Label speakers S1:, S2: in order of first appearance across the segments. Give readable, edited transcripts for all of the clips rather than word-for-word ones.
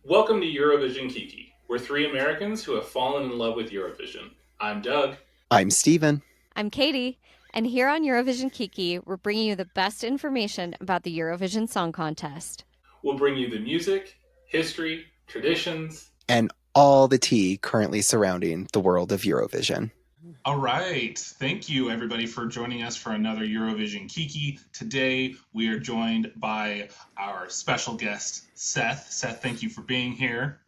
S1: Welcome to Eurovision Kiki. We're three Americans who have fallen in love with Eurovision. I'm Doug.
S2: I'm Steven.
S3: I'm Katie. And here on Eurovision Kiki, we're bringing you the best information about the Eurovision Song Contest.
S1: We'll bring you the music, history, traditions,
S2: and all the tea currently surrounding the world of Eurovision.
S4: All right. Thank you, everybody, for joining us for another Eurovision Kiki. Today, we are joined by our special guest, Seth. Seth, thank you for being here.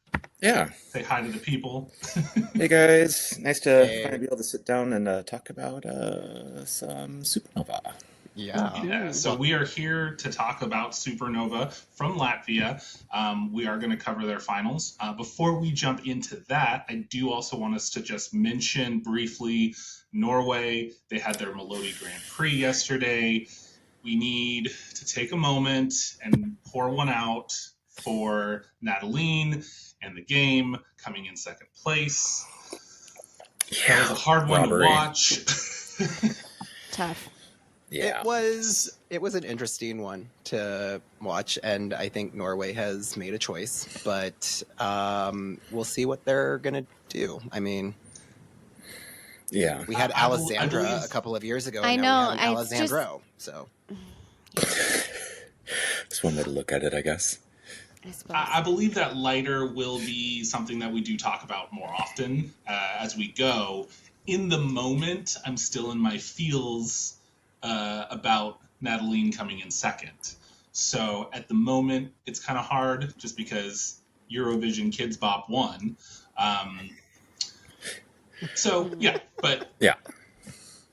S5: Yeah.
S4: Say hi to the people.
S5: Hey, guys. Nice to finally be able to sit down and talk about some Supernova.
S4: Yeah. So we are here to talk about Supernova from Latvia. We are going to cover their finals. Before we jump into that, I do also want us to just mention briefly Norway. They had their Melodi Grand Prix yesterday. We need to take a moment and pour one out for Nataline and the game coming in second place.
S5: Yeah,
S4: it was a hard one to watch.
S3: Tough.
S2: Yeah. It was an interesting one to watch, and I think Norway has made a choice, but we'll see what they're gonna do. I mean,
S5: yeah,
S2: we had Alessandra a couple of years ago.
S3: I know,
S2: Alessandro. So
S5: it's one way to look at it, I guess.
S4: I believe that lighter will be something that we do talk about more often as we go. In the moment, I'm still in my feels about Nataline coming in second. So at the moment, it's kind of hard just because Eurovision Kids Bop won. But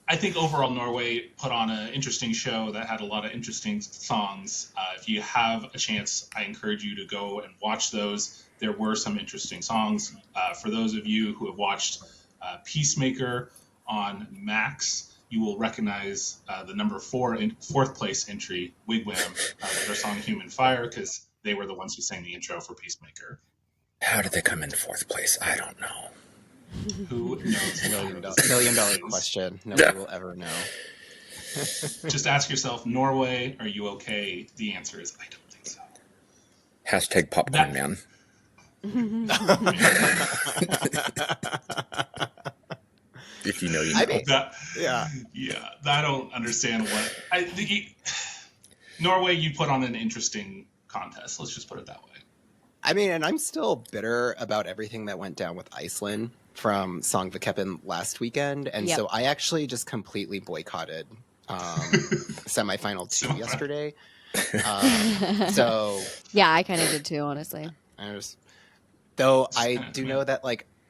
S4: I think overall Norway put on an interesting show that had a lot of interesting songs. If you have a chance, I encourage you to go and watch those. There were some interesting songs. For those of you who have watched Peacemaker on Max, you will recognize the number fourth place entry, Wigwam, with their song Human Fire, because they were the ones who sang the intro for Peacemaker.
S5: How did they come in fourth place? I don't know.
S4: Who knows?
S2: Million dollar question. Nobody will ever know.
S4: Just ask yourself, Norway, are you okay? The answer is, I don't think so.
S5: Hashtag popcorn man. If you know, you know.
S4: I don't understand what I think. Norway, you put on an interesting contest. Let's just put it that way.
S2: I mean, and I'm still bitter about everything that went down with Iceland from Songvakeppin last weekend, and so I actually just completely boycotted semifinal 2 yesterday.
S3: Yeah, I kind of did too, honestly.
S2: I do know that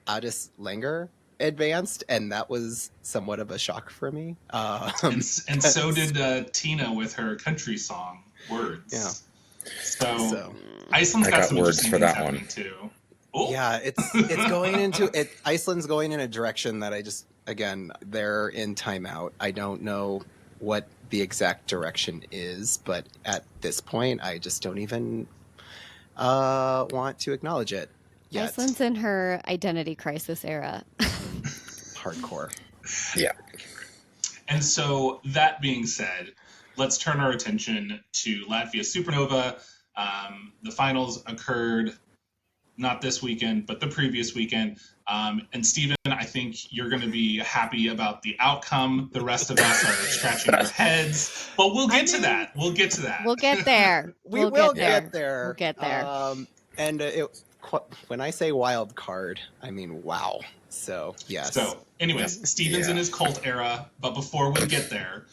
S2: Adis Langer advanced, and that was somewhat of a shock for me.
S4: And so did Tina with her country song Words.
S2: Yeah.
S4: So Iceland's got some
S5: words for that one
S4: too.
S2: Oh. Yeah, it's going into it. Iceland's going in a direction that they're in timeout. I don't know what the exact direction is, but at this point, I just don't even want to acknowledge it yet.
S3: Iceland's in her identity crisis era.
S2: Hardcore.
S5: Yeah.
S4: And so that being said, let's turn our attention to Latvia Supernova. The finals occurred not this weekend, but the previous weekend. And Steven, I think you're going to be happy about the outcome. The rest of us are scratching our heads. But we'll get to that. We'll get to that.
S3: We'll get there.
S2: We will get there.
S3: We'll get there.
S2: And when I say wild card, I mean wow. So, yes.
S4: So, anyways, Steven's in his cult era. But before we get there,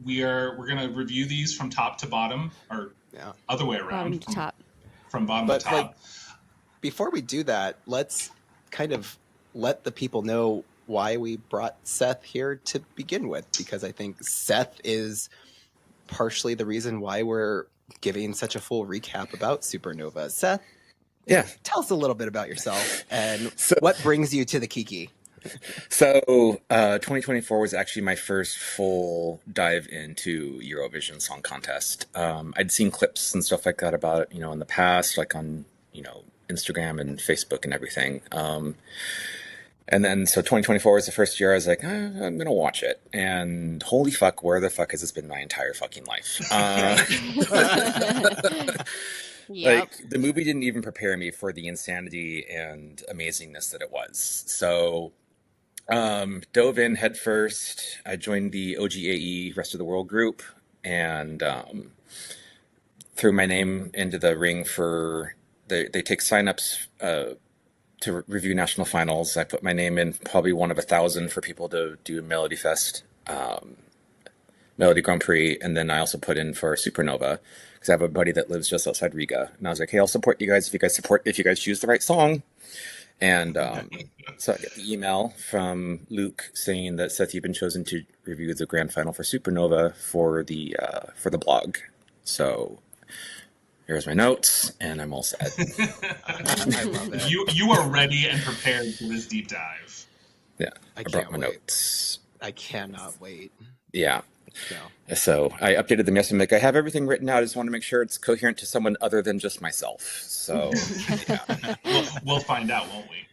S4: we're going to review these from top to bottom, or other way around.
S3: Bottom to top.
S4: From bottom to top.
S2: Before we do that, let's kind of let the people know why we brought Seth here to begin with, because I think Seth is partially the reason why we're giving such a full recap about Supernova. Seth, tell us a little bit about yourself and what brings you to the Kiki.
S5: So 2024 was actually my first full dive into Eurovision Song Contest. I'd seen clips and stuff like that about it, in the past, like on, Instagram and Facebook and everything. And then, so 2024 was the first year I was like, I'm going to watch it. And holy fuck, where the fuck has this been my entire fucking life?
S3: Yep.
S5: Like, the movie didn't even prepare me for the insanity and amazingness that it was. So, dove in head first. I joined the OGAE Rest of the World group and threw my name into the ring for they take signups to review national finals. I put my name in probably one of 1,000 for people to do Melody Fest, Melody Grand Prix, and then I also put in for Supernova because I have a buddy that lives just outside Riga, and I was like, "Hey, I'll support you guys if you guys choose the right song." And so I get the email from Luke saying that Seth, you've been chosen to review the grand final for Supernova for the blog. So here's my notes, and I'm all set.
S2: I love it.
S4: You are ready and prepared for this deep dive.
S5: Yeah, I brought
S2: can't
S5: my
S2: wait.
S5: notes.
S2: I cannot wait.
S5: Yeah.
S2: No.
S5: So I updated them yesterday. I'm like, I have everything written out. I just want to make sure it's coherent to someone other than just myself. So, yeah.
S4: We'll find out, won't we?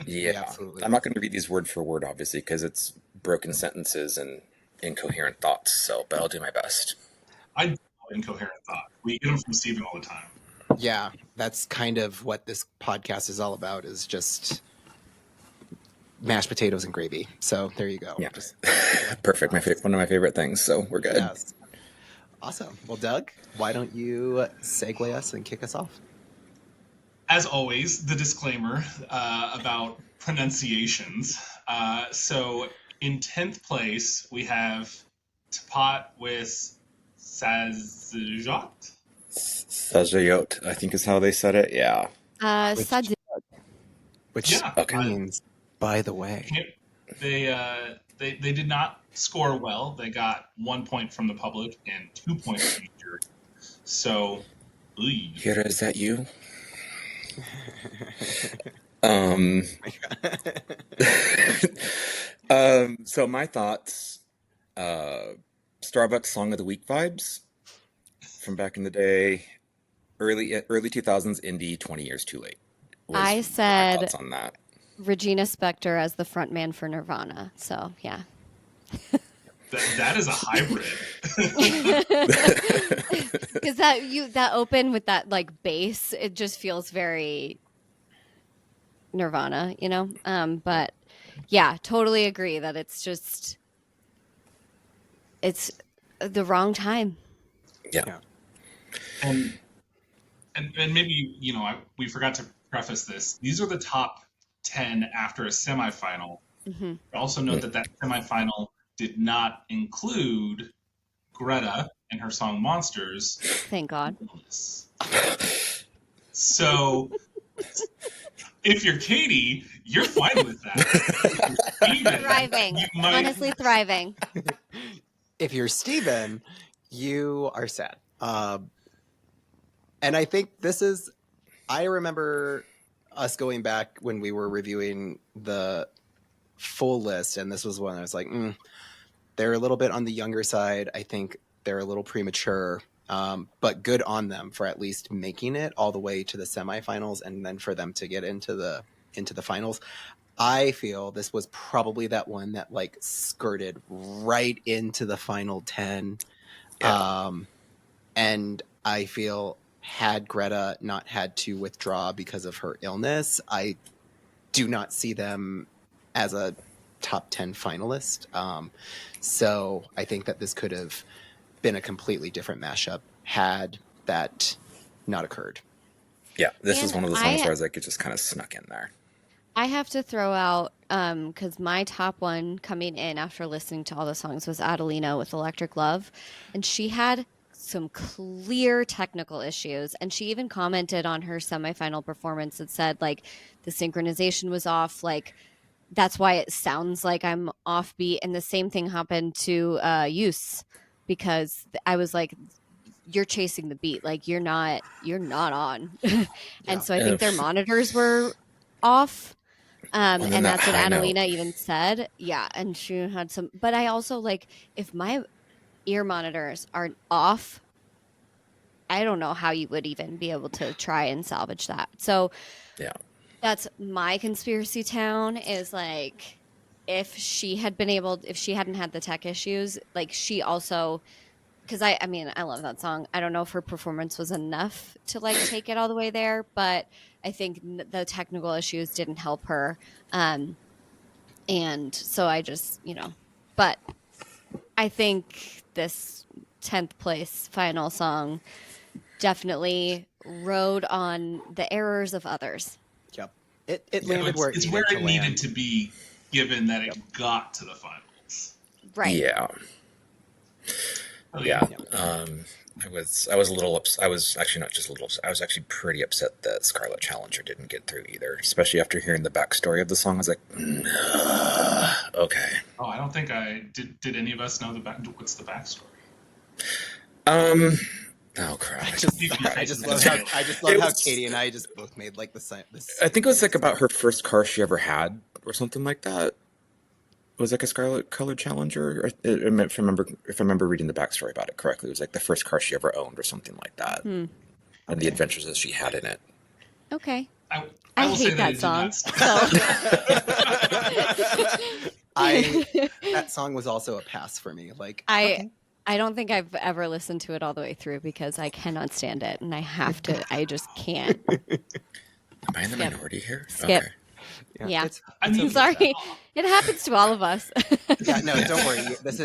S5: Yeah.
S2: Absolutely.
S5: I'm not going to read these word for word, obviously, because it's broken sentences and incoherent thoughts. So, but I'll do my best.
S4: I do incoherent thought. We get them from Steven all the time.
S2: Yeah, that's kind of what this podcast is all about, is just mashed potatoes and gravy. So there you go.
S5: Yeah.
S2: Just,
S5: Perfect. One of my favorite things. So we're good.
S2: yes. Awesome. Well, Doug, why don't you segue us and kick us off?
S4: As always, the disclaimer about pronunciations. So in 10th place, we have Tapat with Sazjot.
S5: Sajayot, I think is how they said it. Yeah.
S3: Sadu.
S2: Which
S5: Okay.
S2: means, by the way.
S4: They did not score well. They got 1 point from the public and 2 points from the jury. So,
S5: Kira, is that you? So my thoughts, Starbucks Song of the Week vibes from back in the day, early 2000s indie, 20 years too late.
S3: I said
S5: my thoughts on that.
S3: Regina Spektor as the frontman for Nirvana. So yeah.
S4: That is a hybrid.
S3: Because that open with that like bass, it just feels very Nirvana, you know. But yeah, totally agree that it's the wrong time.
S5: Yeah.
S4: And maybe, we forgot to preface this. These are the top 10 after a semifinal.
S3: Mm-hmm.
S4: Also note that semifinal did not include Greta and her song Monsters.
S3: Thank God.
S4: So if you're Katie, you're fine with that.
S3: Thriving. Honestly thriving.
S2: If you're Steven, you are sad. And I think I remember us going back when we were reviewing the full list, and this was when I was like, they're a little bit on the younger side. I think they're a little premature, but good on them for at least making it all the way to the semifinals, and then for them to get into the finals. I feel this was probably that one that like skirted right into the final 10. Yeah. And I feel had Greta not had to withdraw because of her illness, I do not see them as a top 10 finalist. So I think that this could have been a completely different mashup had that not occurred.
S5: Yeah, this is one of the songs where I was like, it just kind of snuck in there.
S3: I have to throw out, because my top one coming in after listening to all the songs was Adelina with Electric Love. And she had some clear technical issues. And she even commented on her semifinal performance that said, like, the synchronization was off. Like, that's why it sounds like I'm offbeat. And the same thing happened to Use, because I was like, you're chasing the beat. Like, you're not on. And so I think their monitors were off. And that's what Adelina even said. Yeah. And she had some, but I also like, if my ear monitors are off, I don't know how you would even be able to try and salvage that. So
S5: yeah,
S3: that's my conspiracy town, is like, if she hadn't had the tech issues, like she also because I mean, I love that song. I don't know if her performance was enough to like take it all the way there, but I think the technical issues didn't help her. And so I just, but I think this 10th place final song definitely rode on the errors of others.
S2: Yep. It landed where it
S4: needed to be, given that it got to the finals.
S3: Right.
S5: Yeah. Yeah. I was a little upset. I was actually not just a little upset. I was actually pretty upset that Scarlet Challenger didn't get through either, especially after hearing the backstory of the song. I was like, okay.
S4: Oh, I don't think I did. Did any of us know what's the backstory?
S5: Oh crap!
S2: I just love how Katie and I just both made like the same.
S5: I think it was like about her first car she ever had, or something like that. It was like a scarlet colored Challenger. If I remember reading the backstory about it correctly, it was like the first car she ever owned, or something like that, and the adventures that she had in it.
S3: Okay.
S4: I
S3: hate that song.
S2: That song was also a pass for me. Like
S3: I don't think I've ever listened to it all the way through because I cannot stand it, and I have to. I just can't.
S5: Am I in the minority here?
S3: Skip.
S5: Okay.
S3: Yeah. I'm sorry. It happens to all of us.
S2: Yeah, no, don't worry. This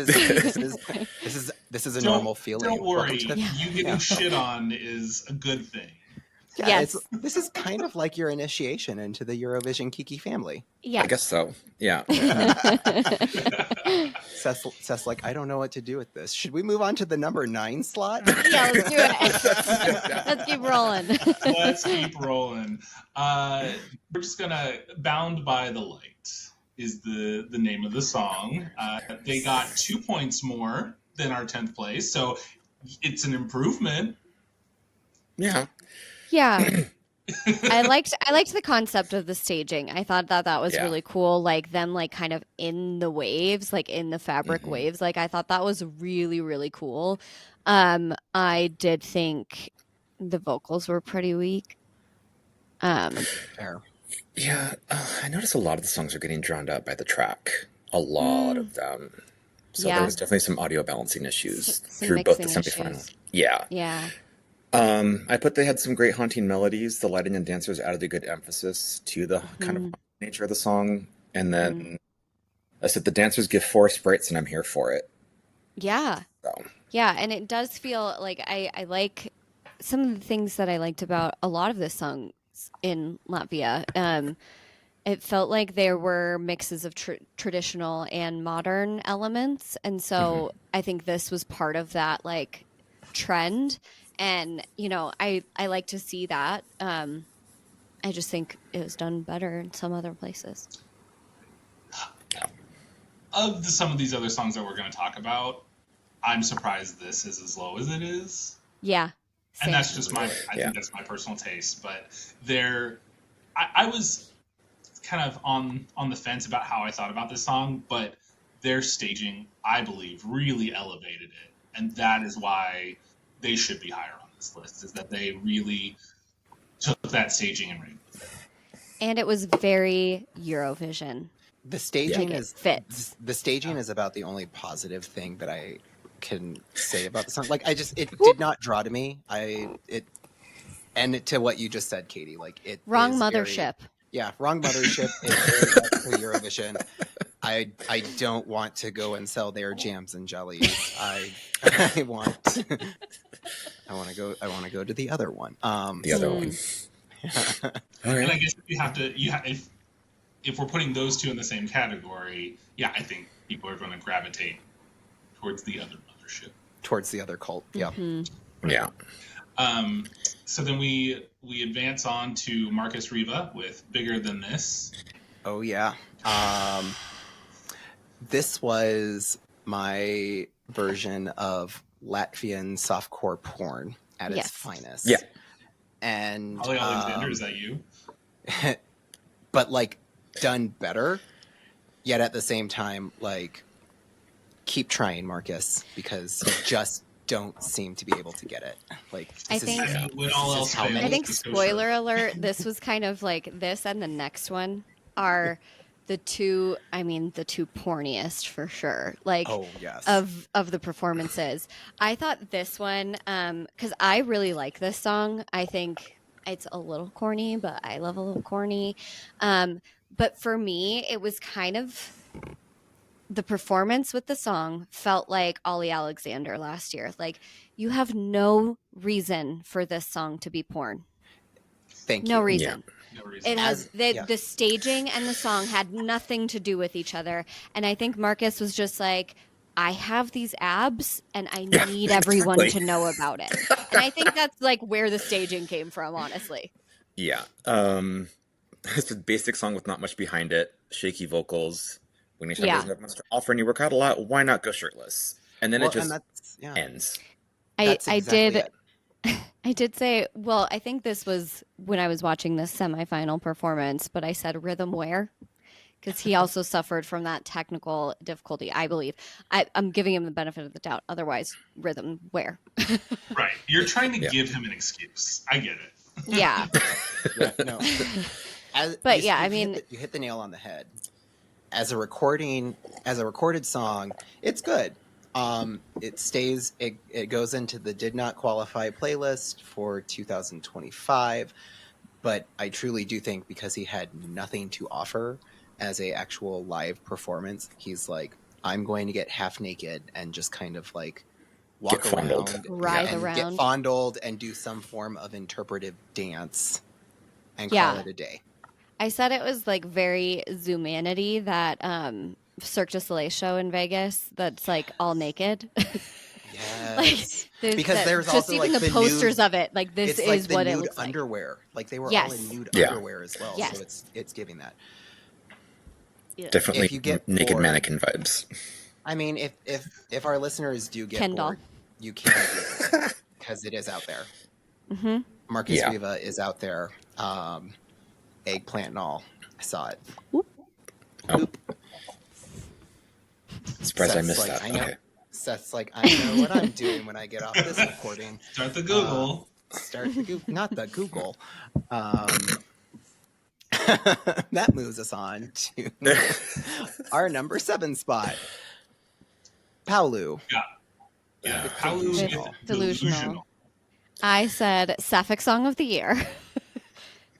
S2: is a normal feeling.
S4: Don't worry. You getting shit on is a good thing.
S2: Yeah,
S3: yes.
S2: This is kind of like your initiation into the Eurovision Kiki family.
S3: Yeah.
S5: I guess so. Yeah.
S2: Seth's like, I don't know what to do with this. Should we move on to the number 9 slot?
S3: Yeah, let's do it. Let's keep rolling.
S4: Let's keep rolling. We're just gonna Bound by the Light is the name of the song. They got 2 points more than our 10th place, so it's an improvement.
S5: Yeah.
S3: Yeah. I liked the concept of the staging. I thought that was really cool. Like them like kind of in the waves, like in the fabric waves. Like I thought that was really, really cool. I did think the vocals were pretty weak.
S2: Fair.
S5: Yeah, I noticed a lot of the songs are getting drowned out by the track. A lot of them. So there was definitely some audio balancing issues through both the semifinals. Yeah.
S3: Yeah.
S5: I put they had some great haunting melodies. The lighting and dancers added a good emphasis to the kind of nature of the song. And then I said the dancers give 4 sprites and I'm here for it.
S3: Yeah.
S5: So.
S3: Yeah, and it does feel like I like some of the things that I liked about a lot of the songs in Latvia. It felt like there were mixes of traditional and modern elements. And so I think this was part of that like trend. And, I like to see that. I just think it was done better in some other places.
S4: Of some of these other songs that we're going to talk about, I'm surprised this is as low as it is.
S3: Yeah. Same.
S4: And that's just I think that's my personal taste. But I was kind of on the fence about how I thought about this song, but their staging, I believe, really elevated it. And that is why they should be higher on this list, is that they really took that staging and ran with it.
S3: And it was very Eurovision.
S2: The staging
S3: fits.
S2: The staging is about the only positive thing that I can say about the song. Like it did not draw to me. And to what you just said, Katie, like it
S3: wrong
S2: is
S3: mothership.
S2: Wrong mothership is very much for Eurovision. I don't want to go and sell their jams and jellies. I want to go to the other one.
S5: The other one.
S4: And I guess if we're putting those two in the same category, I think people are going to gravitate towards the other mothership.
S2: Towards the other cult. Yeah.
S3: Mm-hmm.
S5: Yeah.
S4: So then we advance on to Marcus Riva with Bigger Than This.
S2: Oh yeah. This was my version of Latvian softcore porn at its finest.
S5: Yeah.
S2: And
S4: Holly Alexander, is that you?
S2: But like done better, yet at the same time, like keep trying, Marcus, because you just don't seem to be able to get it. Like
S3: I think spoiler alert, this was kind of like this and the next one are the two porniest for sure. Like,
S2: Oh, yes.
S3: of the performances. I thought this one, because I really like this song. I think it's a little corny, but I love a little corny. But for me, it was kind of the performance with the song felt like Ollie Alexander last year. Like, you have no reason for this song to be porn.
S2: Thank
S3: No
S2: you.
S3: reason.
S4: No reason.
S3: It has the staging and the song had nothing to do with each other. And I think Marcus was just like, I have these abs and I need everyone to know about it. And I think that's like where the staging came from, honestly.
S5: Yeah. It's a basic song with not much behind it. Shaky vocals. When you doesn't have much to offer and you work out a lot, why not go shirtless? And then it just ends.
S3: I did say, well, I think this was when I was watching this semifinal performance, but I said rhythm where? Because he also suffered from that technical difficulty, I believe. I'm giving him the benefit of the doubt. Otherwise, rhythm where?
S4: Right. You're trying to give him an excuse. I get it.
S3: Yeah.
S2: No. You hit the nail on the head. As a recorded song, it's good. It goes into the did not qualify playlist for 2025, but I truly do think because he had nothing to offer as a actual live performance, he's like, I'm going to get half naked and just kind of like walk around, get fondled and do some form of interpretive dance and call it a day.
S3: I said it was like very Zoomanity, that Cirque du Soleil show in Vegas that's like all naked.
S2: Yes. Because there's
S3: just
S2: also
S3: even
S2: like
S3: the posters of it. Like, this is
S2: like
S3: what
S2: it
S3: looks like.
S2: Underwear. Like they were all in nude underwear as well.
S3: Yes.
S2: So it's giving that.
S5: Definitely naked mannequin vibes.
S2: I mean, if our listeners do get bored, you can do it because it is out there.
S3: Mm-hmm.
S2: Marcus Riva is out there. Eggplant and all. I saw it.
S3: Oop.
S5: Oh. Surprised I missed that.
S2: I know.
S5: Okay.
S2: Seth's like, I know what I'm doing when I get off this recording.
S4: Start the Google.
S2: Not the Google. That moves us on to our number 7 spot. Paulu.
S4: Yeah. Paulu Delusional.
S3: I said Sapphic Song of the Year.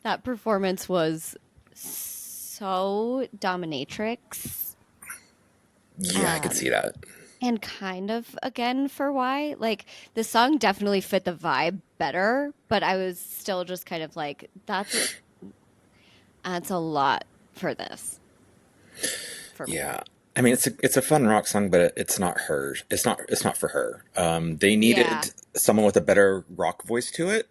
S3: That performance was so dominatrix.
S5: Yeah, I could see that.
S3: And kind of, again, for why. Like, the song definitely fit the vibe better, but I was still just kind of like, that's a lot for this. For me.
S5: I mean, it's a fun rock song, but it's not her. It's not for her. They needed someone with a better rock voice to it.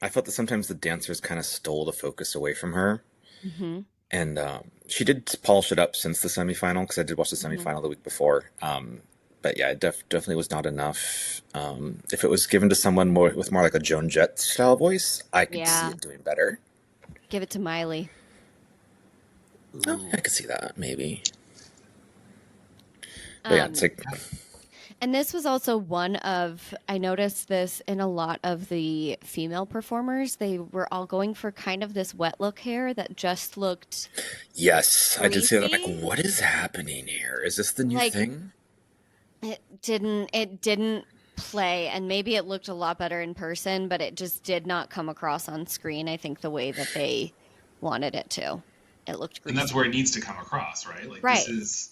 S5: I felt that sometimes the dancers kind of stole the focus away from her.
S3: Mm-hmm.
S5: And she did polish it up since the semifinal, because I did watch the semifinal the week before. But yeah, it definitely was not enough. If it was given to someone with more like a Joan Jett style voice, I could see it doing better.
S3: Give it to Miley.
S5: Oh, I could see that, maybe. But yeah, it's like...
S3: And this was also one of, I noticed this in a lot of the female performers. They were all going for kind of this wet look hair that just looked
S5: Yes,
S3: greasy.
S5: I did say that. Like, what is happening here? Is this the new thing?
S3: It didn't play, and maybe it looked a lot better in person, but it just did not come across on screen, I think, the way that they wanted it to. It looked greasy.
S4: And that's where it needs to come across, right? Like,
S3: right.
S4: This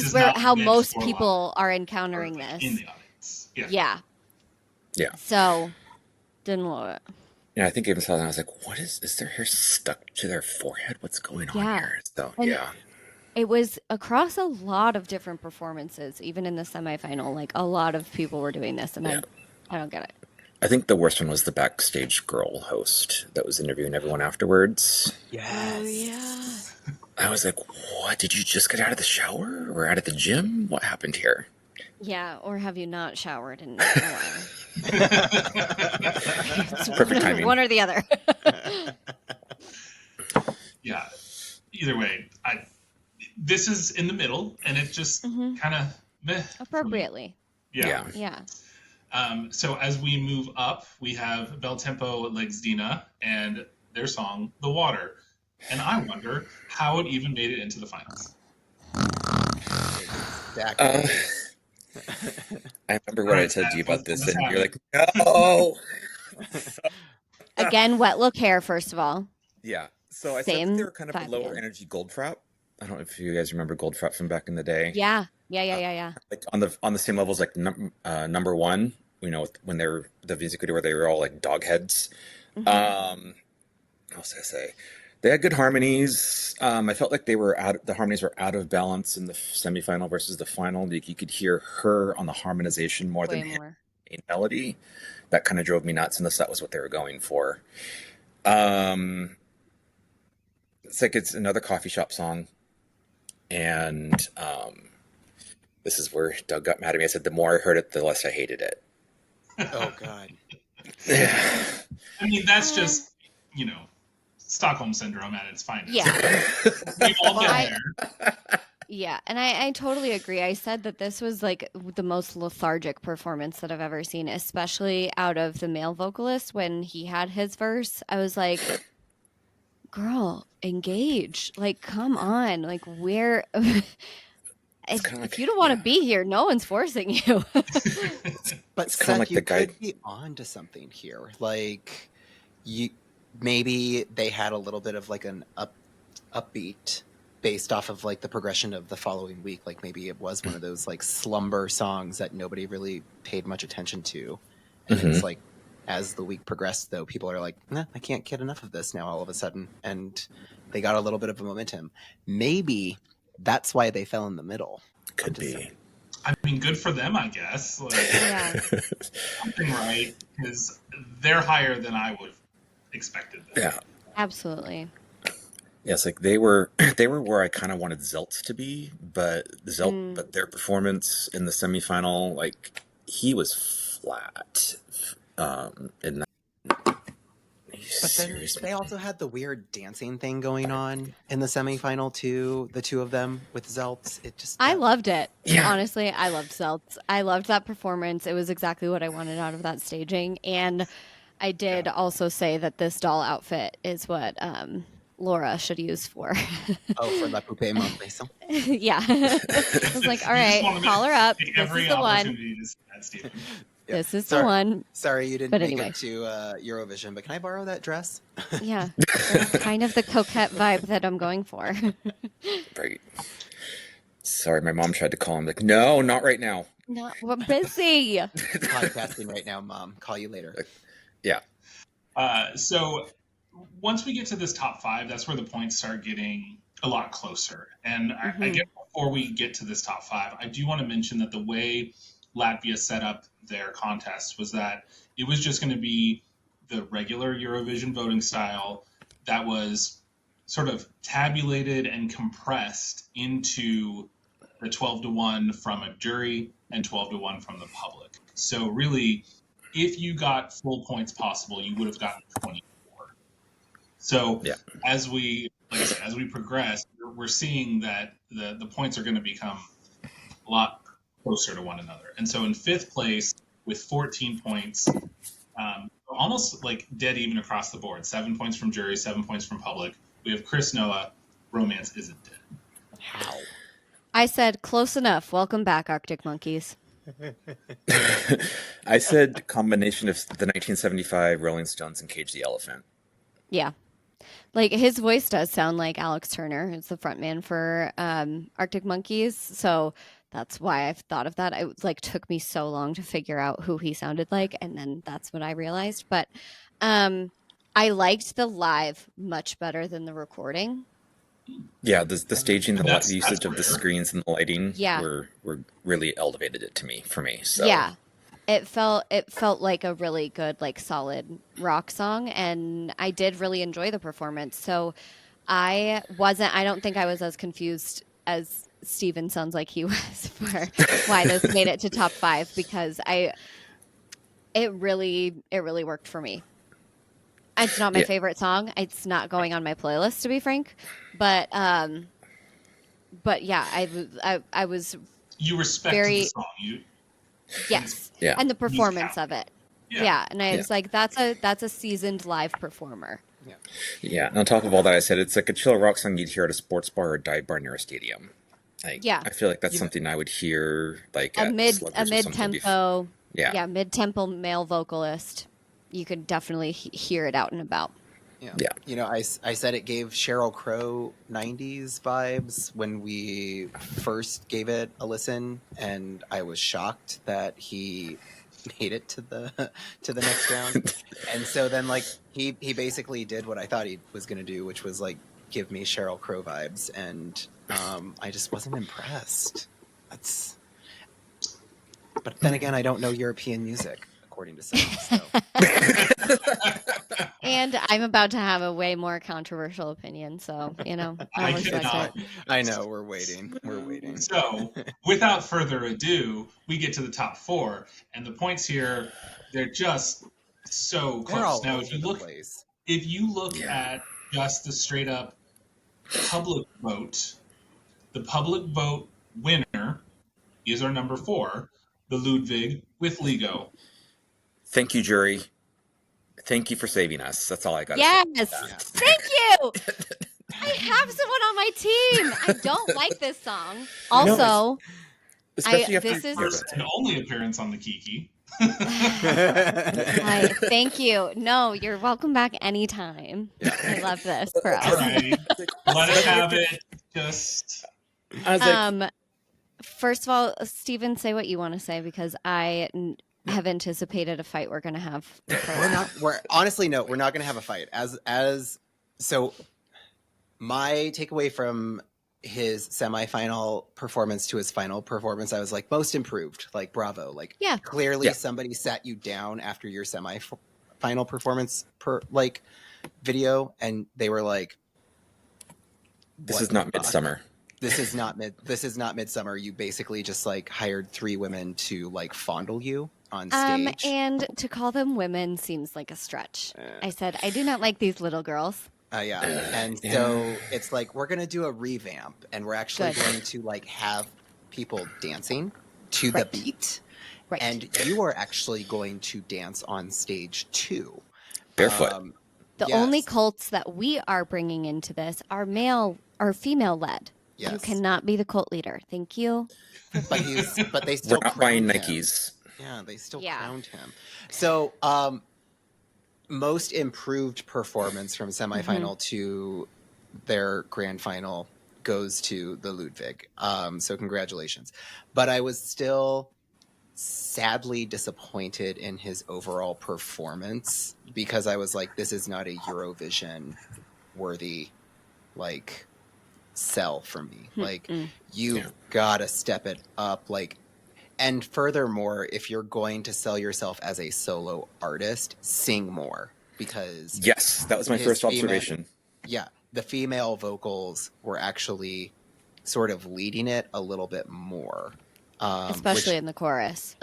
S4: is
S3: where how most people are encountering this.
S4: In the audience.
S3: Yeah. So, didn't love it.
S5: Yeah, I think even saw that, I was like, what is their hair stuck to their forehead? What's going on here? So,
S3: It was across a lot of different performances, even in the semifinal. Like, a lot of people were doing this, and I don't get it.
S5: I think the worst one was the backstage girl host that was interviewing everyone afterwards.
S2: Yes.
S3: Oh, yeah.
S5: I was like, what? Did you just get out of the shower or out of the gym? What happened here?
S3: Yeah, or have you not showered in a while?
S5: Perfect timing.
S3: One or the other.
S4: Yeah. Either way, this is in the middle, and it just kind of meh.
S3: Appropriately.
S4: Yeah. So as we move up, we have Bel Tempo Legs Dina and their song "The Water." And I wonder how it even made it into the finals.
S2: Exactly.
S5: I remember what I told you about this, and you're like,
S4: happened?
S5: no.
S3: Again, wet look hair, first of all.
S5: Yeah. So I said that they
S3: Same
S5: were kind of a
S3: vibe
S5: lower
S3: again.
S5: energy Goldfrapp. I don't know if you guys remember Goldfrapp from back in the day.
S3: Yeah.
S5: Like on the same levels, like number one. You know, when they were the music video where they were all like dog heads.
S3: Mhm.
S5: What was I say? They had good harmonies. I felt like the harmonies were out of balance in the semifinal versus the final. Like you could hear her on the harmonization more
S3: Way
S5: than him
S3: more.
S5: in melody. That kind of drove me nuts, unless that was what they were going for. It's like it's another coffee shop song, and this is where Doug got mad at me. I said the more I heard it, the less I hated it.
S2: Oh God.
S5: Yeah.
S4: I mean, that's just, you know, Stockholm Syndrome at its finest.
S3: Yeah.
S4: We've all been there.
S3: Yeah, and I totally agree. I said that this was like the most lethargic performance that I've ever seen, especially out of the male vocalist when he had his verse. I was like, girl, engage. Like, come on. Like, where if you don't want to be here, no one's forcing you.
S2: But
S5: It's kinda
S2: Seth,
S5: like
S2: you
S5: the guy-
S2: could be on to something here. Like, you maybe they had a little bit of like an upbeat based off of like the progression of the following week. Like maybe it was one of those like slumber songs that nobody really paid much attention to. And it's like as the week progressed, though, people are like, nah, I can't get enough of this now all of a sudden. And they got a little bit of a momentum. Maybe that's why they fell in the middle.
S5: Could be.
S4: I mean, good for them, I guess. Like,
S3: Yeah.
S4: something right, because they're higher than I would have expected them.
S5: Yeah.
S3: Absolutely.
S5: Yes, like they were where I kind of wanted Zeltz to be, but but their performance in the semifinal, like he was flat. In that.
S2: But then they also had the weird dancing thing going on in the semifinal too. The two of them with Zeltz. It just
S3: I loved it.
S5: Yeah.
S3: Honestly, I loved Zeltz. I loved that performance. It was exactly what I wanted out of that staging. And I did also say that this doll outfit is what Laura should use for.
S2: for La Poupée Mon Maison.
S3: Yeah. I was like, all right, call her up. This is the one.
S2: Yeah.
S3: This is the one.
S2: Sorry you didn't
S3: But
S2: make
S3: anyway.
S2: it to Eurovision, but can I borrow that dress?
S3: Yeah. That's kind of the coquette vibe that I'm going for.
S5: Right. Sorry, my mom tried to call him. Like, no, not right now.
S3: No, we're busy.
S2: Podcasting right now, Mom. Call you later.
S5: Yeah.
S4: So once we get to this top five, that's where the points start getting a lot closer. And I guess before we get to this top five, I do want to mention that the way Latvia set up their contest was that it was just going to be the regular Eurovision voting style that was sort of tabulated and compressed into the 12-1 from a jury and 12-1 from the public. So really, if you got full points possible, you would have gotten 24. So as we progress, we're seeing that the points are going to become a lot closer to one another. And so in fifth place with 14 points, almost like dead even across the board, 7 points from jury, 7 points from public, we have Chris Noah, Romance Isn't Dead.
S2: How?
S3: I said, close enough. Welcome back, Arctic Monkeys.
S5: I said combination of the 1975 Rolling Stones and Cage the Elephant.
S3: Yeah. Like, his voice does sound like Alex Turner, who's the frontman for Arctic Monkeys. So that's why I've thought of that. It like took me so long to figure out who he sounded like, and then that's what I realized. But I liked the live much better than the recording.
S5: Yeah, the staging, the usage of
S4: rare.
S5: the screens and the lighting were really elevated it for me. So
S3: yeah, it felt like a really good, like, solid rock song, and I did really enjoy the performance. So I don't think I was as confused as Steven sounds like he was for why this made it to top five, because it really worked for me. It's not my favorite song. It's not going on my playlist, to be frank. But yeah, I was.
S4: You respected the song,
S3: yes,
S4: Yeah.
S3: and the performance of it.
S4: Yeah.
S3: And I was like, that's a seasoned live performer.
S5: Yeah, and on top of all that, I said it's like a chill rock song you'd hear at a sports bar or a dive bar near a stadium. Like,
S3: Yeah.
S5: I feel like that's something I would hear like
S3: A
S5: at Sluggers or something.
S3: mid-tempo,
S5: Yeah.
S3: mid-tempo male vocalist. You could definitely hear it out and about.
S2: Yeah. You know, I said it gave Sheryl Crow 90s vibes when we first gave it a listen, and I was shocked that he made it to the next round. And so then like he basically did what I thought he was going to do, which was like give me Sheryl Crow vibes, and I just wasn't impressed. But then again, I don't know European music, according to Seth. So.
S3: And I'm about to have a way more controversial opinion, so
S4: I
S3: respect
S4: cannot.
S3: it.
S2: I know, we're waiting.
S4: So, without further ado, we get to the top 4, and the points here, they're just so
S2: They're all
S4: close. Now,
S2: over
S4: if you
S2: the
S4: look,
S2: place.
S4: if you look at just the straight up public vote, the public vote winner is our number 4, the Ludwig with Lego.
S5: Thank you, jury. Thank you for saving us. That's all I got to
S3: Yes,
S5: say.
S3: thank you. I have someone on my team. I don't like this song. Also,
S5: Especially after
S3: this is
S4: First and only appearance on the Kiki.
S3: Thank you. No, you're welcome back anytime. I love this for us.
S4: All right. Let us have it. Just.
S5: I was like,
S3: First of all, Steven, say what you want to say, because I have anticipated a fight we're going to have.
S2: We're honestly, no, we're not going to have a fight. So my takeaway from his semifinal performance to his final performance, I was like, most improved, like bravo. Like, clearly somebody sat you down after your semi-final performance video, and they were like,
S5: this is not Midsummer.
S2: This is not Midsummer. You basically just like hired 3 women to like fondle you on stage.
S3: And to call them women seems like a stretch. I said, I do not like these little girls.
S2: So it's like, we're going to do a revamp, and we're actually going to like have people dancing to the beat. Right. And you are actually going to dance on stage too.
S5: Barefoot.
S3: The only cults that we are bringing into this are female led. Yes. You cannot be the cult leader. Thank you.
S2: But they still
S5: we're not buying
S2: him.
S5: Nikes.
S2: Yeah, they still crowned him. So, most improved performance from semifinal to their grand final goes to the Ludwig. So congratulations. But I was still sadly disappointed in his overall performance, because I was like, this is not a Eurovision worthy like sell for me. Like, you've got to step it up. Like, and furthermore, if you're going to sell yourself as a solo artist, sing more, because
S5: yes, that was my first observation.
S2: The female vocals were actually sort of leading it a little bit more,
S3: especially in the chorus.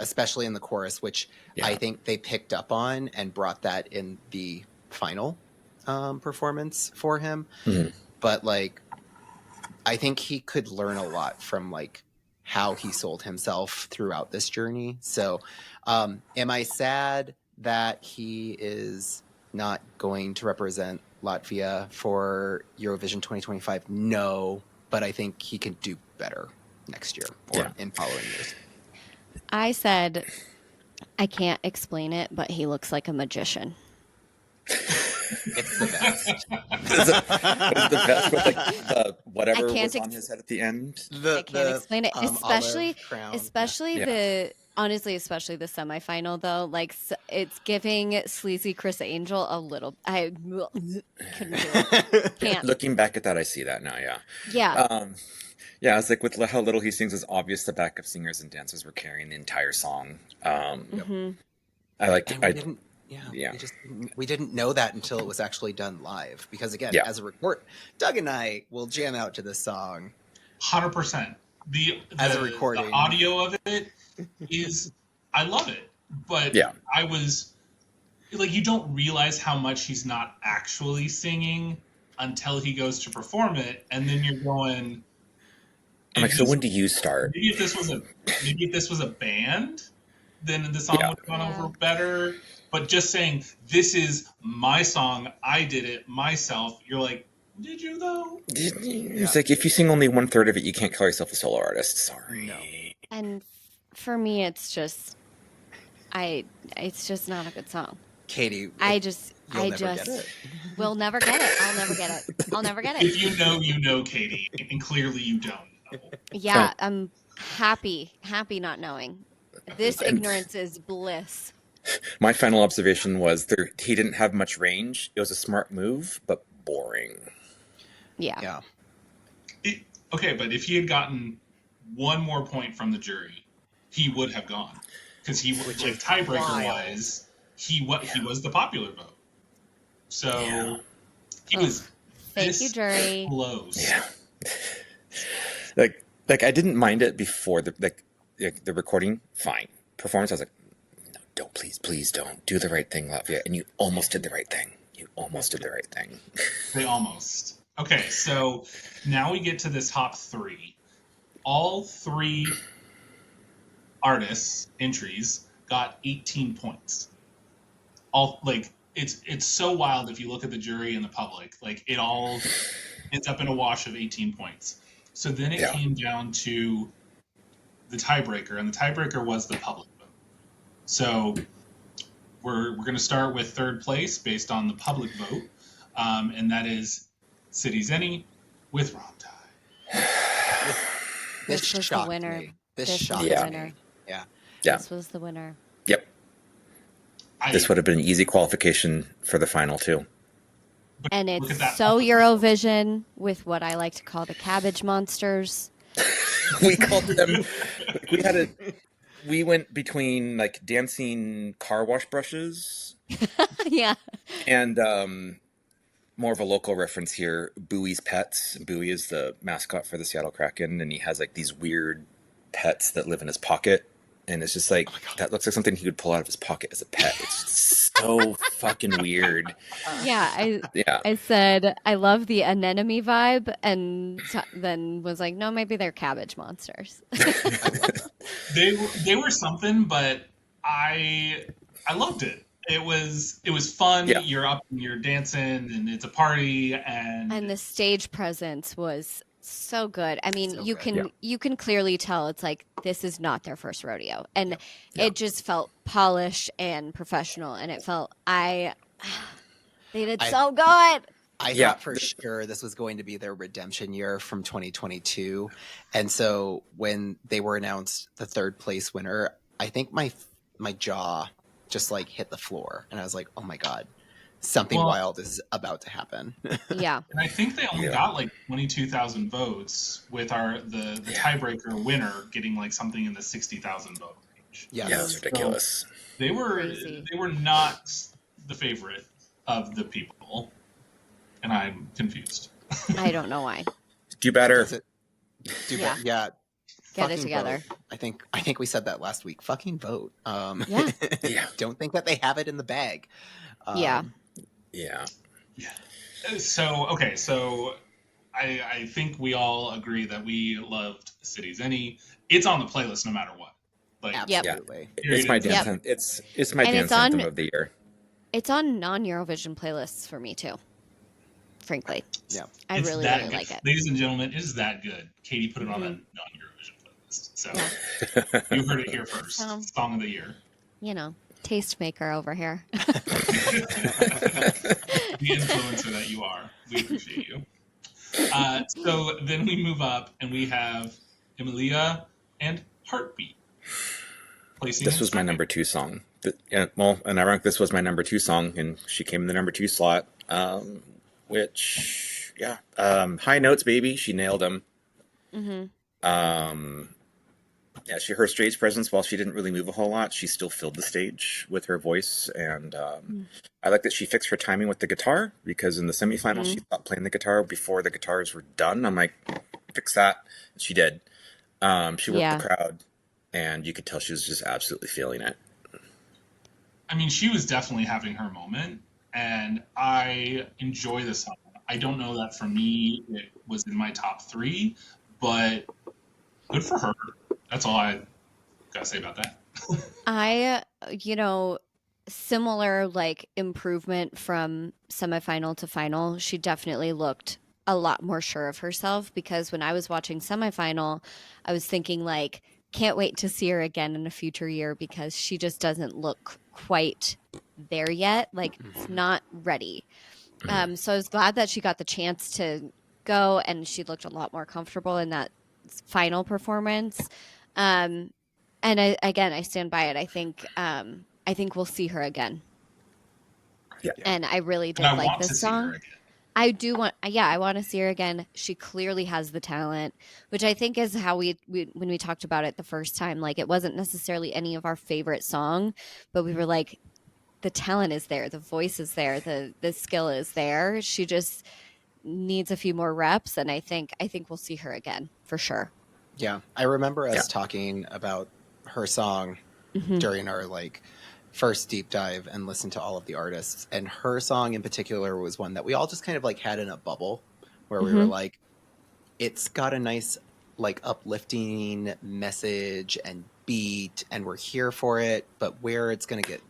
S2: Which I think they picked up on and brought that in the final performance for him. But like, I think he could learn a lot from like how he sold himself throughout this journey. So am I sad that he is not going to represent Latvia for Eurovision 2025? No, but I think he can do better next year or in following years.
S3: I said, I can't explain it, but he looks like a magician.
S2: It's the best.
S5: It's the best with like the whatever was on his head at the end.
S3: I can't explain it, especially the semifinal though. Like, it's giving sleazy Chris Angel a little. I couldn't do it. Can't.
S5: Looking back at that, I see that now. It's like with how little he sings, it's obvious the backup singers and dancers were carrying the entire song.
S2: We didn't know that until it was actually done live, because again, as a report, Doug and I will jam out to this song
S4: 100%. The audio of it is, I love it, but I was like, you don't realize how much he's not actually singing until he goes to perform it, and then you're going,
S5: I'm like, so when do you start?
S4: Maybe if this was a band, then the song would have gone over better. But just saying, this is my song, I did it myself, you're like, did you though?
S5: It's like, if you sing only 1/3 of it, you can't call yourself a solo artist. Sorry.
S2: No.
S3: And for me, it's just not a good song.
S2: Katie,
S3: I
S2: get it.
S3: will never get it. I'll never get it. I'll never get it.
S4: If you know, Katie, and clearly you don't know.
S3: Yeah, I'm happy not knowing. This ignorance is bliss.
S5: My final observation was he didn't have much range. It was a smart move, but boring.
S3: Yeah.
S4: Okay, but if he had gotten one more point from the jury, he would have gone. Because tiebreaker-wise, he was the popular vote. So he was
S3: Thank you, jury.
S4: close.
S5: Yeah. Like I didn't mind it before the recording. Fine. Performance, I was like, no, don't, please don't. Do the right thing, Latvia. And you almost did the right thing.
S4: They almost. Okay, so now we get to this top 3. All 3 artists' entries got 18 points. It's so wild if you look at the jury and the public. Like, it all ends up in a wash of 18 points. So then it came down to the tiebreaker, and the tiebreaker was the public vote. So we're going to start with third place based on the public vote, and that is Cities Any with Rom Tie.
S3: This was the winner.
S2: This
S3: was
S2: shocked
S3: the
S2: me.
S3: winner.
S2: Yeah.
S3: This was the winner.
S5: Yep. This would have been an easy qualification for the final, too.
S3: And it's so Eurovision with what I like to call the cabbage monsters.
S5: We called them. We went between like dancing car wash brushes.
S3: Yeah.
S5: And more of a local reference here, Bowie's Pets. Bowie is the mascot for the Seattle Kraken, and he has like these weird pets that live in his pocket. And it's just like, that looks like something he would pull out of his pocket as a pet. It's so fucking weird.
S3: Yeah, I said, I love the anemone vibe, and then was like, no, maybe they're cabbage monsters.
S4: They were something, but I loved it. It was fun. Yeah. You're up and you're dancing, and it's a party, and
S3: the stage presence was so good. I mean, you can clearly tell it's like this is not their first rodeo, and it just felt polished and professional, and it felt they did so good.
S2: I thought for sure this was going to be their redemption year from 2022, and so when they were announced the third place winner, I think my jaw just like hit the floor, and I was like, oh my god. Something wild is about to happen.
S3: Yeah.
S4: And I think they only got like 22,000 votes with the tiebreaker winner getting like something in the 60,000 vote range.
S5: Yeah, that's ridiculous.
S4: So they were not the favorite of the people. And I'm confused.
S3: I don't know why.
S5: Do better.
S2: Yeah.
S3: Get it together.
S2: Vote. I think we said that last week. Fucking vote.
S3: Yeah.
S2: Don't think that they have it in the bag.
S5: Yeah.
S4: So I think we all agree that we loved Cities Any. It's on the playlist no matter what. Like,
S2: absolutely.
S5: It's my dance. It's my dance anthem of the year.
S3: It's on non-Eurovision playlists for me too. Frankly, I really like it.
S4: Ladies and gentlemen, it is that good. Katie put it on a non-Eurovision playlist, so you heard it here first. Song of the year.
S3: Tastemaker over here.
S4: The influencer that you are. We appreciate you. So then we move up and we have Emilia and Heartbeat.
S5: This was my number 2 song. And ironic, this was my number 2 song, and she came in the number 2 slot. High notes, baby. She nailed them. Mm-hmm. Her stage presence, while she didn't really move a whole lot, she still filled the stage with her voice. And I like that she fixed her timing with the guitar, because in the semifinals, she stopped playing the guitar before the guitars were done. I'm like, fix that. And she did. She worked the crowd, and you could tell she was just absolutely feeling it.
S4: I mean, she was definitely having her moment, and I enjoy the song. I don't know that for me it was in my top 3, but good for her. That's all I gotta say about that.
S3: similar like improvement from semifinal to final. She definitely looked a lot more sure of herself, because when I was watching semifinal, I was thinking like, can't wait to see her again in a future year, because she just doesn't look quite there yet. Like, it's not ready. So I was glad that she got the chance to go, and she looked a lot more comfortable in that final performance. And I stand by it. I think we'll see her again.
S5: Yeah.
S3: And I really did
S4: And I
S3: like
S4: want to
S3: this
S4: see her
S3: song.
S4: again.
S3: I do want, yeah, I want to see her again. She clearly has the talent, which I think is how we when we talked about it the first time, like, it wasn't necessarily any of our favorite song, but we were like, the talent is there, the voice is there, the skill is there. She just needs a few more reps, and I think we'll see her again for sure.
S2: Yeah, I remember us talking about her song during our like first deep dive and listened to all of the artists, and her song in particular was one that we all just kind of like had in a bubble where we were like, it's got a nice like uplifting message and beat, and we're here for it, but where it's going to get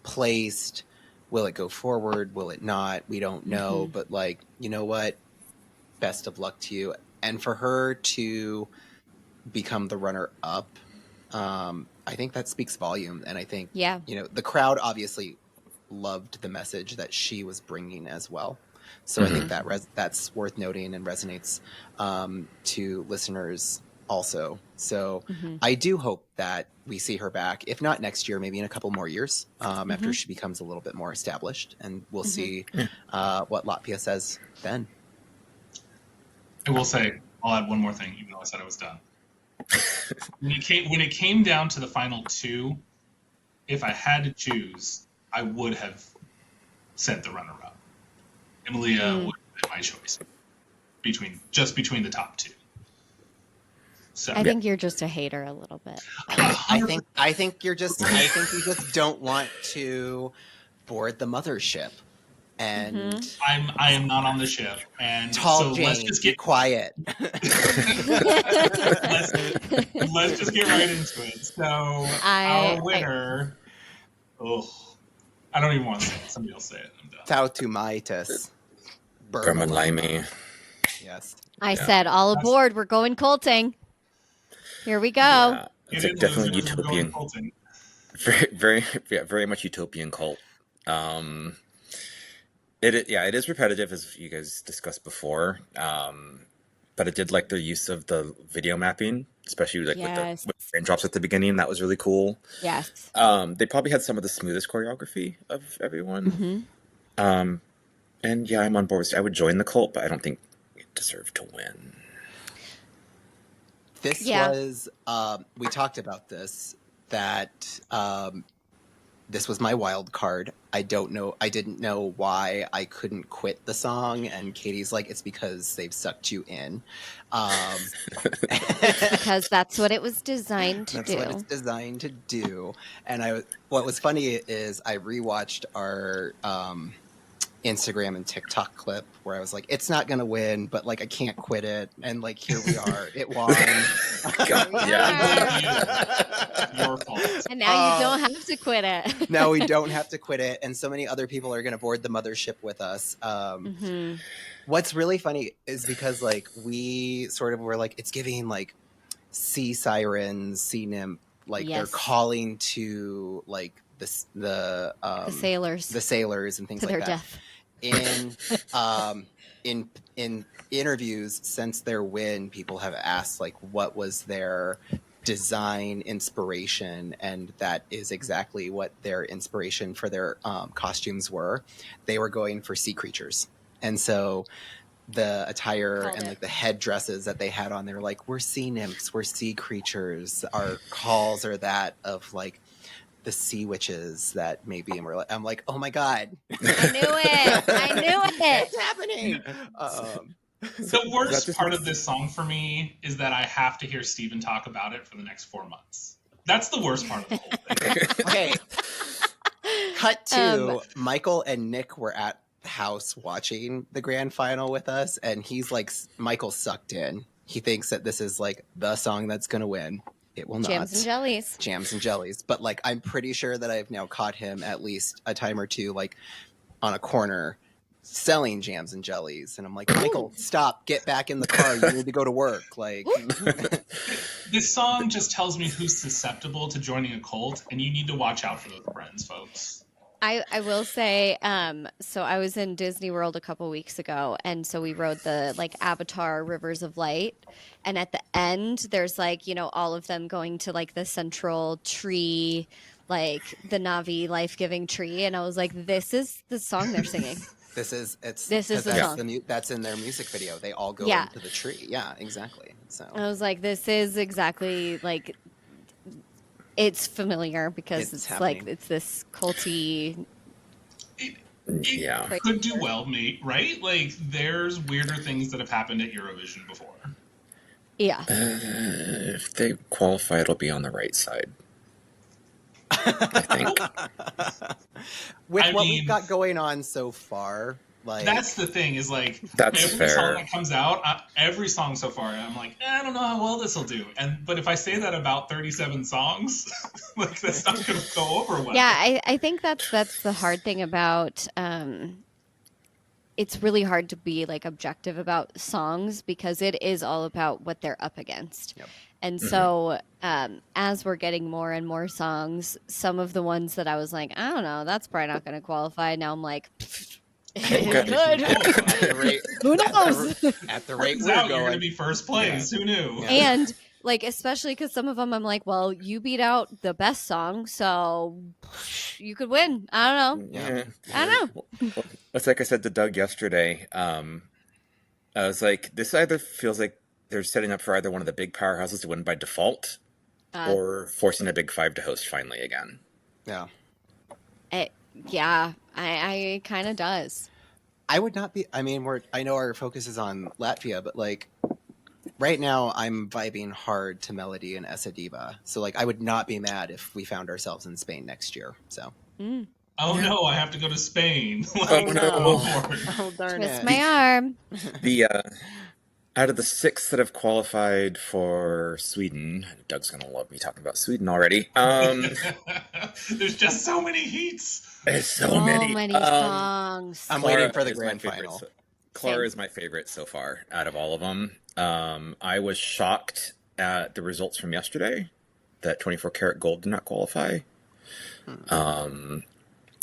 S2: placed, will it go forward, will it not, we don't know, but like, you know what, best of luck to you. And for her to become the runner up, I think that speaks volume. And I think,
S3: Yeah.
S2: you know, the crowd obviously loved the message that she was bringing as well. So I think that that's worth noting and resonates to listeners also. So I do hope that we see her back, if not next year, maybe in a couple more years, after she becomes a little bit more established, and we'll see what Latvia says then.
S4: I will say, I'll add one more thing, even though I said I was done. When it came down to the final two, if I had to choose, I would have said the runner-up. Emilia would have been my choice between the top two. So
S3: I think you're just a hater a little bit.
S2: I think you just don't want to board the mothership. And
S4: I am not on the ship. And
S2: tall
S4: so
S2: Jane,
S4: let's just get
S2: quiet.
S4: let's just get right into it. So our winner, I don't even want to say it. Somebody else say it. I'm done.
S2: Tautumeitas.
S5: Bur Man Laimi.
S2: Yes.
S3: I said, all aboard. We're going colting. Here we go.
S5: Yeah. It's like definitely utopian. Very much utopian cult. It is repetitive, as you guys discussed before. But I did like their use of the video mapping, especially like with the raindrops at the beginning. That was really cool.
S3: Yes.
S5: They probably had some of the smoothest choreography of everyone. And yeah, I'm on board. I would join the cult, but I don't think it deserved to win.
S2: This was, we talked about this, that this was my wild card. I didn't know why I couldn't quit the song. And Katie's like, it's because they've sucked you in.
S3: Because that's what it was designed to do.
S2: That's what it's designed to do. And what was funny is I rewatched our Instagram and TikTok clip where I was like, it's not going to win, but like, I can't quit it. And like, here we are. It won.
S4: Your fault.
S3: And now you don't have to quit it.
S2: Now we don't have to quit it. And so many other people are going to board the mothership with us. What's really funny is because like, we sort of were like, it's giving like sea sirens, sea nymph, like they're calling to like the sailors and things
S3: to
S2: like
S3: their
S2: that.
S3: Death.
S2: In interviews since their win, people have asked like what was their design inspiration, and that is exactly what their inspiration for their costumes were. They were going for sea creatures, and so the attire and like the headdresses that they had on, they were like, we're sea nymphs, we're sea creatures. Our calls are that of like the sea witches that maybe, and I'm like, oh my god,
S3: I knew it
S2: it's happening.
S4: The worst part of this song for me is that I have to hear Steven talk about it for the next 4 months. That's the worst part of the whole thing.
S2: Okay, cut to Michael and Nick were at the house watching the grand final with us, and he's like, Michael sucked in. He thinks that this is like the song that's gonna win. It will not.
S3: Jams and jellies.
S2: Jams and jellies. But like, I'm pretty sure that I've now caught him at least a time or two, like on a corner selling jams and jellies. And I'm like, Michael, stop, get back in the car. You need to go to work. Like,
S4: This song just tells me who's susceptible to joining a cult, and you need to watch out for those friends, folks.
S3: I will say, so I was in Disney World a couple weeks ago, and so we rode the like Avatar Rivers of Light, and at the end there's like, you know, all of them going to like the central tree, like the Navi life-giving tree, and I was like, this is the song they're singing.
S2: this is the
S3: song.
S2: That's in their music video. They all go
S3: Yeah.
S2: into the tree. Yeah, exactly. So
S3: I was like, this is exactly like, it's familiar because it's like,
S2: happening.
S3: it's this culty.
S4: It could do well, mate, right? Like, there's weirder things that have happened at Eurovision before.
S3: Yeah.
S5: If they qualify, it'll be on the right side. I think.
S2: With what we've got going on so far, like
S4: that's the thing is like
S5: That's
S4: every
S5: fair.
S4: song that comes out, every song so far, I'm like, I don't know how well this will do. But if I say that about 37 songs, like that's not going to go over well.
S3: Yeah, I think that's the hard thing about. It's really hard to be like objective about songs because it is all about what they're up against.
S2: Yep.
S3: And so, as we're getting more and more songs, some of the ones that I was like, I don't know, that's probably not going to qualify. Now I'm like, it could. Who knows?
S2: At the rate
S4: Turns
S2: we're
S4: out
S2: going,
S4: you're going to be first place.
S2: Yeah.
S4: Who knew?
S2: Yeah.
S3: And like, especially because some of them, I'm like, well, you beat out the best song, so you could win. I don't know.
S2: Yeah.
S3: I don't know.
S5: Well, it's like I said to Doug yesterday. I was like, this either feels like they're setting up for either one of the big powerhouses to win by default, or forcing a big five to host finally again.
S2: Yeah.
S3: I kind of does.
S2: I would not be. I mean, I know our focus is on Latvia, but like right now, I'm vibing hard to Melody and Essa Diva. So like, I would not be mad if we found ourselves in Spain next year. So.
S4: Oh no, I have to go to Spain.
S5: Oh no!
S2: Oh darn
S3: Twist
S2: it!
S3: my arm.
S5: The out of the 6 that have qualified for Sweden, Doug's gonna love me talking about Sweden already.
S4: There's just so many heats.
S5: There's so many
S3: songs.
S2: I'm
S5: Clara
S2: waiting for the
S5: is my
S2: grand
S5: favorite
S2: final.
S5: Clara is my favorite so far out of all of them. I was shocked at the results from yesterday that 24 Karat Gold did not qualify.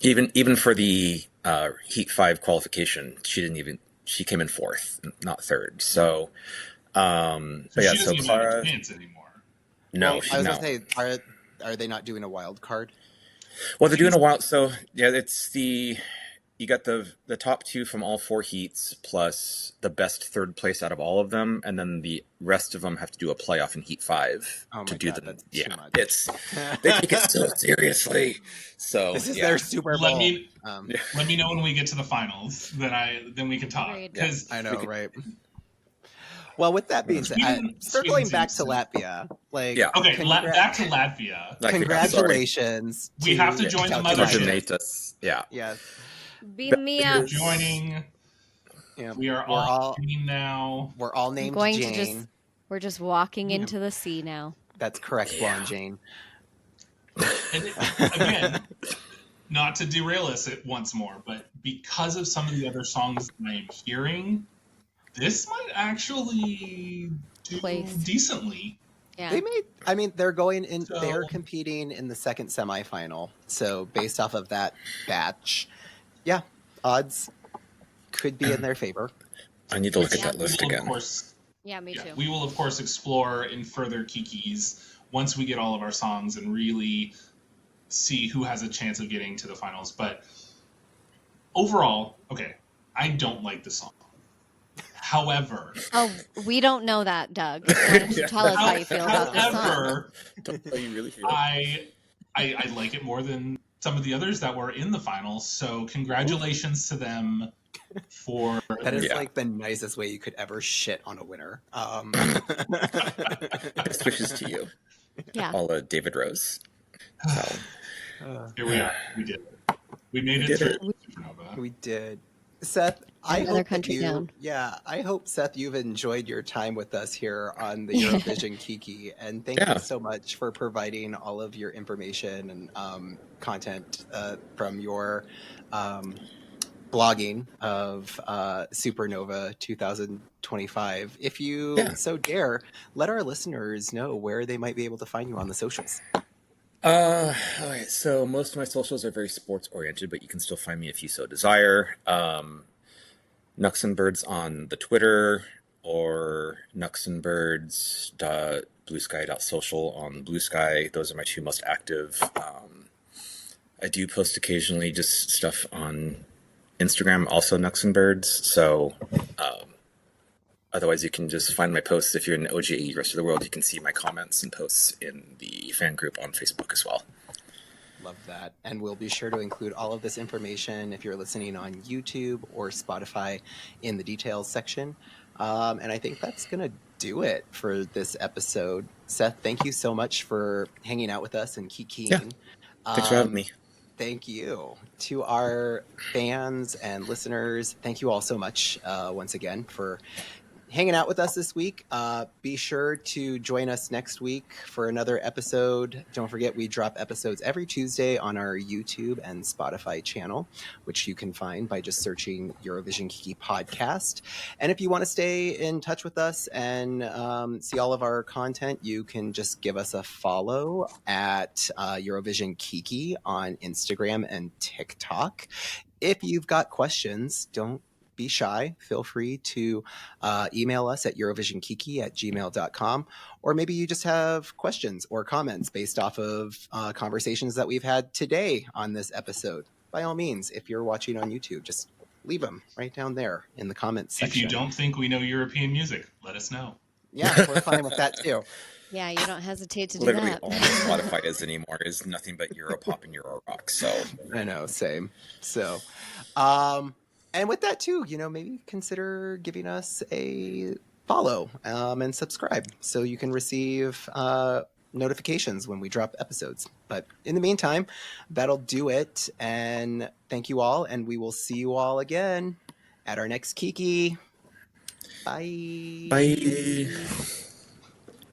S5: Even for the Heat 5 qualification, she came in 4th, not 3rd. So, but yeah,
S4: she
S5: so
S4: doesn't even have
S5: Clara.
S4: a chance anymore.
S5: No,
S2: Well, I was gonna say, are they not doing a wild card?
S5: Well, they're doing a wild. So yeah, it's you got the top 2 from all 4 heats plus the best 3rd place out of all of them, and then the rest of them have to do a playoff in Heat 5 to do
S2: that's too
S5: yeah.
S2: much.
S5: It's they take it so seriously. So
S2: This is
S5: yeah.
S2: their Super Bowl.
S4: Let me know when we get to the finals. Then we can talk.
S3: Agreed.
S4: Because
S2: I know, right? Well, with that being said, circling back to Latvia, like,
S5: Yeah.
S4: okay, back to Latvia.
S2: Congratulations!
S4: We have to join the mothership.
S5: Tautumeitas. Yeah.
S2: Yes.
S3: Beat me
S4: We're
S3: up.
S4: joining.
S2: Yeah.
S4: We are all green now.
S2: We're all named
S3: going
S2: Jane.
S3: to just. We're just walking into the sea now.
S2: That's correct, Blonde Jane.
S4: And again, not to derail us once more, but because of some of the other songs that I am hearing, this might actually do decently.
S3: Yeah.
S2: They're going in.
S4: So-
S2: They're competing in the second semifinal. So based off of that batch, yeah, odds could be in their favor.
S5: I need to look at that list
S4: We will,
S5: again.
S4: of course,
S3: Yeah, me too.
S4: we will, of course, explore in further Kikis once we get all of our songs and really see who has a chance of getting to the finals. But overall, okay, I don't like the song. However...
S3: Oh, we don't know that, Doug. Why don't you tell us how you feel about this song?
S4: However,
S5: How you really feel?
S4: I like it more than some of the others that were in the finals. So congratulations to them for
S2: That is like the nicest way you could ever shit on a winner.
S5: Best wishes to you.
S3: Yeah.
S5: All David Rose. So.
S4: Here we are. We did it. We made it through Supernova.
S2: We did. Seth, I
S3: Another
S2: hope that
S3: country down.
S2: I hope, Seth, you've enjoyed your time with us here on the Eurovision Kiki, and thank you so much for providing all of your information and content from your blogging of Supernova 2025. If you so dare, let our listeners know where they might be able to find you on the socials.
S5: Okay, so most of my socials are very sports oriented, but you can still find me if you so desire. Nucks and Birds on the Twitter, or nucksandbirds.bluesky.social on Blue Sky. Those are my two most active. I do post occasionally just stuff on Instagram, also Nucks and Birds. So otherwise, you can just find my posts. If you're in the OGE rest of the world, you can see my comments and posts in the fan group on Facebook as well.
S2: Love that. And we'll be sure to include all of this information if you're listening on YouTube or Spotify in the details section. And I think that's going to do it for this episode. Seth, thank you so much for hanging out with us and Kiki.
S5: Yeah. Thanks for having me.
S2: Thank you. To our fans and listeners, thank you all so much once again for hanging out with us this week. Be sure to join us next week for another episode. Don't forget, we drop episodes every Tuesday on our YouTube and Spotify channel, which you can find by just searching Eurovision Kiki Podcast. And if you want to stay in touch with us and see all of our content, you can just give us a follow at Eurovision Kiki on Instagram and TikTok. If you've got questions, don't be shy. Feel free to email us at eurovisionkiki@gmail.com, or maybe you just have questions or comments based off of conversations that we've had today on this episode. By all means, if you're watching on YouTube, just leave them right down there in the comments section.
S4: If you don't think we know European music, let us know.
S2: Yeah, we're fine with that too.
S3: Yeah, you don't hesitate to do
S5: Literally
S3: that.
S5: all Spotify is anymore is nothing but Europop and Euro rock. So
S2: I know, same. So, and with that too, maybe consider giving us a follow and subscribe so you can receive notifications when we drop episodes. But in the meantime, that'll do it. And thank you all. And we will see you all again at our next Kiki. Bye.
S5: bye.